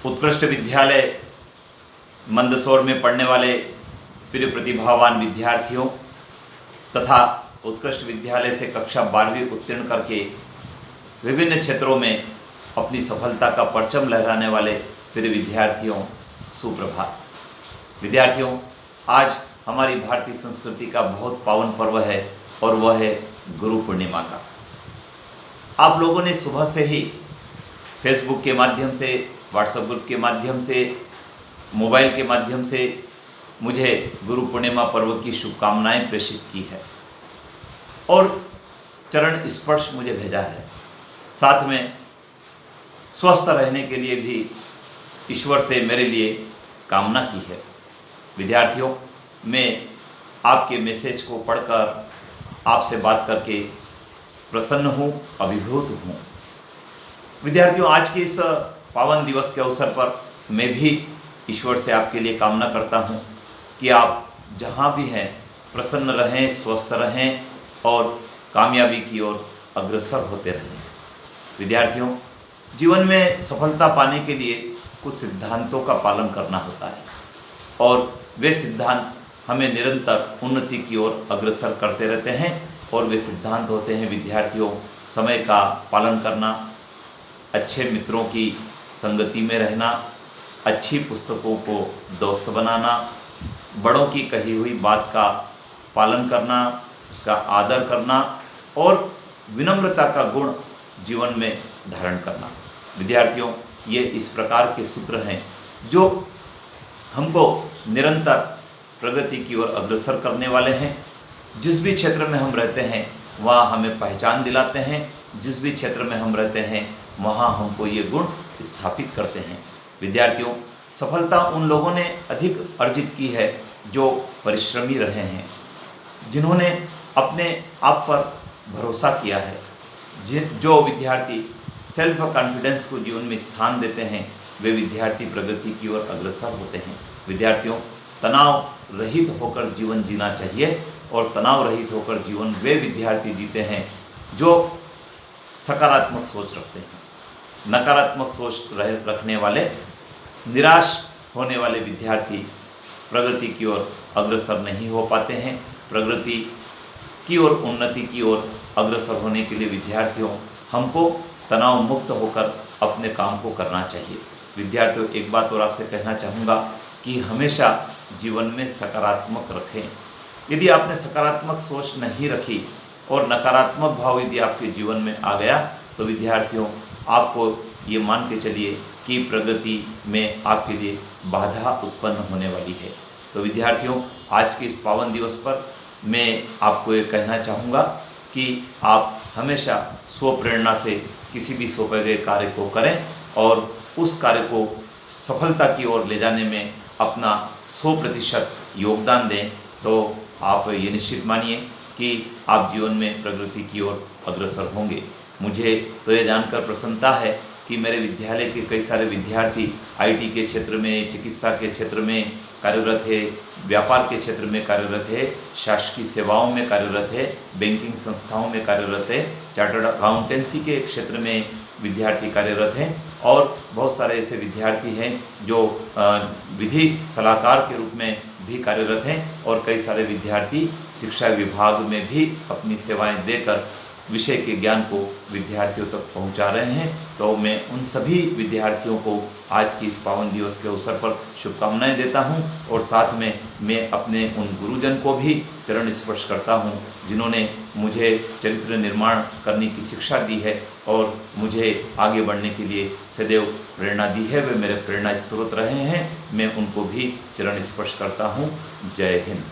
उत्कृष्ट विद्यालय मंदसौर में पढ़ने वाले प्रिय प्रतिभावान विद्यार्थियों तथा उत्कृष्ट विद्यालय से कक्षा 12वीं उत्तीर्ण करके विभिन्न क्षेत्रों में अपनी सफलता का परचम लहराने वाले प्रिय विद्यार्थियों, सुप्रभात। विद्यार्थियों, आज हमारी भारतीय संस्कृति का बहुत पावन पर्व है और वह है गुरु पूर्णिमा का। आप लोगों ने सुबह से ही फेसबुक के माध्यम से, व्हाट्सएप ग्रुप के माध्यम से, मोबाइल के माध्यम से मुझे गुरु पूर्णिमा पर्व की शुभकामनाएं प्रेषित की है और चरण स्पर्श मुझे भेजा है। साथ में स्वस्थ रहने के लिए भी ईश्वर से मेरे लिए कामना की है। विद्यार्थियों, मैं आपके मैसेज को पढ़कर आपसे बात करके प्रसन्न हूँ, अभिभूत हूँ। विद्यार्थियों, आज के इस पावन दिवस के अवसर पर मैं भी ईश्वर से आपके लिए कामना करता हूँ कि आप जहाँ भी हैं प्रसन्न रहें, स्वस्थ रहें और कामयाबी की ओर अग्रसर होते रहें। विद्यार्थियों, जीवन में सफलता पाने के लिए कुछ सिद्धांतों का पालन करना होता है और वे सिद्धांत हमें निरंतर उन्नति की ओर अग्रसर करते रहते हैं। और वे सिद्धांत होते हैं विद्यार्थियों, समय का पालन करना, अच्छे मित्रों की संगति में रहना, अच्छी पुस्तकों को दोस्त बनाना, बड़ों की कही हुई बात का पालन करना, उसका आदर करना और विनम्रता का गुण जीवन में धारण करना। विद्यार्थियों, ये इस प्रकार के सूत्र हैं जो हमको निरंतर प्रगति की ओर अग्रसर करने वाले हैं। जिस भी क्षेत्र में हम रहते हैं वहाँ हमें पहचान दिलाते हैं, जिस भी क्षेत्र में हम रहते हैं वहाँ हमको ये गुण स्थापित करते हैं। विद्यार्थियों, सफलता उन लोगों ने अधिक अर्जित की है जो परिश्रमी रहे हैं, जिन्होंने अपने आप पर भरोसा किया है। जो विद्यार्थी सेल्फ कॉन्फिडेंस को जीवन में स्थान देते हैं वे विद्यार्थी प्रगति की ओर अग्रसर होते हैं। विद्यार्थियों, तनाव रहित होकर जीवन जीना चाहिए और तनाव रहित होकर जीवन वे विद्यार्थी जीते हैं जो सकारात्मक सोच रखते हैं। नकारात्मक सोच रखने वाले, निराश होने वाले विद्यार्थी प्रगति की ओर अग्रसर नहीं हो पाते हैं। प्रगति की ओर, उन्नति की ओर अग्रसर होने के लिए विद्यार्थियों हमको तनाव मुक्त होकर अपने काम को करना चाहिए। विद्यार्थियों, एक बात और आपसे कहना चाहूँगा कि हमेशा जीवन में सकारात्मक रखें। यदि आपने सकारात्मक सोच नहीं रखी और नकारात्मक भाव यदि आपके जीवन में आ गया तो विद्यार्थियों, आपको ये मान के चलिए कि प्रगति में आपके लिए बाधा उत्पन्न होने वाली है। तो विद्यार्थियों, आज के इस पावन दिवस पर मैं आपको ये कहना चाहूँगा कि आप हमेशा स्वप्रेरणा से किसी भी सौंपे गए कार्य को करें और उस कार्य को सफलता की ओर ले जाने में अपना 100% योगदान दें। तो आप ये निश्चित मानिए कि आप जीवन में प्रगति की ओर अग्रसर होंगे। मुझे तो ये जानकर प्रसन्नता है कि मेरे विद्यालय के कई सारे विद्यार्थी आईटी के क्षेत्र में, चिकित्सा के क्षेत्र में कार्यरत है, व्यापार के क्षेत्र में कार्यरत है, शासकीय सेवाओं में कार्यरत है, बैंकिंग संस्थाओं में कार्यरत है, चार्टर्ड अकाउंटेंसी के क्षेत्र में विद्यार्थी कार्यरत हैं और बहुत सारे ऐसे विद्यार्थी हैं जो विधि सलाहकार के रूप में भी कार्यरत हैं और कई सारे विद्यार्थी शिक्षा विभाग में भी अपनी सेवाएं देकर विषय के ज्ञान को विद्यार्थियों तक पहुंचा रहे हैं। तो मैं उन सभी विद्यार्थियों को आज की इस पावन दिवस के अवसर पर शुभकामनाएं देता हूं और साथ में मैं अपने उन गुरुजन को भी चरण स्पर्श करता हूं जिन्होंने मुझे चरित्र निर्माण करने की शिक्षा दी है और मुझे आगे बढ़ने के लिए सदैव प्रेरणा दी है। वे मेरे प्रेरणा स्रोत रहे हैं। मैं उनको भी चरण स्पर्श करता हूँ। जय हिंद।